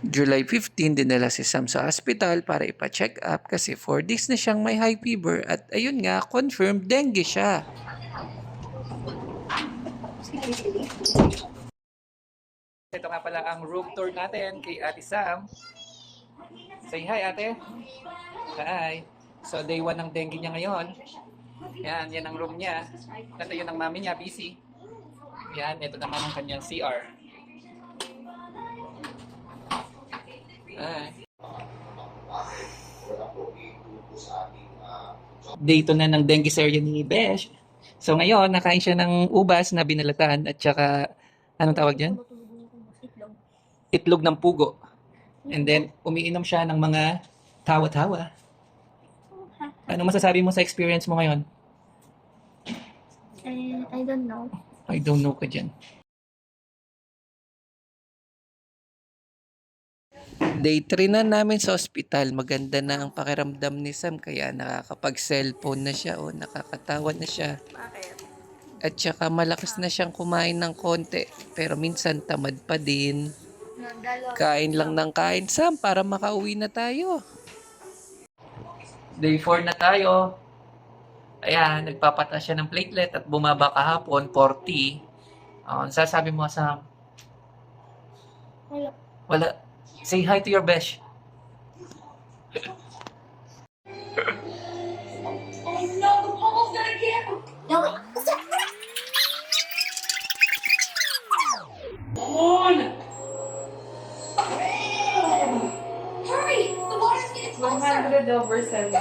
July 15, dinala si Sam sa hospital para ipa-check up kasi 4 days na siyang may high fever at ayun nga, confirmed dengue siya. Ito nga pala ang room tour natin kay Ate Sam. Say hi, Ate. Hi. So day 1 ng dengue niya ngayon. Yan ang room niya. Ito yun ang mami niya, busy. Yan, ito naman ang kanyang CR. Hi. Day 2 na ng dengue serye ni Besh. So ngayon, nakain siya ng ubas na binalatan at saka, anong tawag dyan? Itlog ng pugo. And then, umiinom siya ng mga tawa-tawa. Ano masasabi mo sa experience mo ngayon? I don't know. I don't know ka dyan. Day 3 na namin sa ospital. Maganda na ang pakiramdam ni Sam kaya nakakapag-cellphone na siya o nakakatawa na siya. Bakit? At saka malakas na siyang kumain ng konti. Pero minsan tamad pa din. Kain lang ng kain, Sam, para makauwi na tayo. Day 4 na tayo. Ayan, nagpapataas siya ng platelet at bumaba kahapon, 40. Sasabi mo, Sam? Wala. Wala. Say hi to your besh. Hurry! The water's getting closer! 100/7.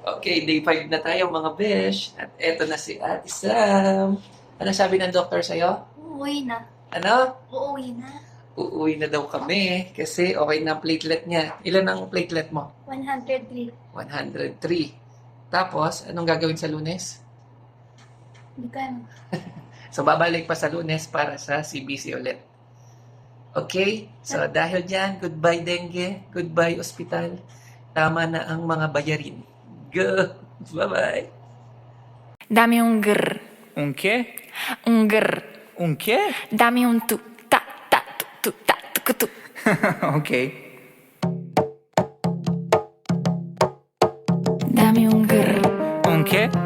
Okay, day 5 na tayo mga besh. At eto na si Ate Sam. Ano sabi ng doktor sa'yo? Uuwi na. Ano? Uuwi na. Uuwi na daw kami kasi okay na ang platelet niya. Ilan ang platelet mo? 103. 103. Tapos, anong gagawin sa Lunes? Hindi ka na. So, babalik pa sa Lunes para sa CBC ulit. Okay? So, dahil dyan, goodbye dengue, goodbye ospital. Tama na ang mga bayarin. Go! Bye-bye! Dami un grr, Un che? un grr. Un che? Dami un tu, ta, ta, tu, ta, tu, tu. Ok. Dami un grr, Un che?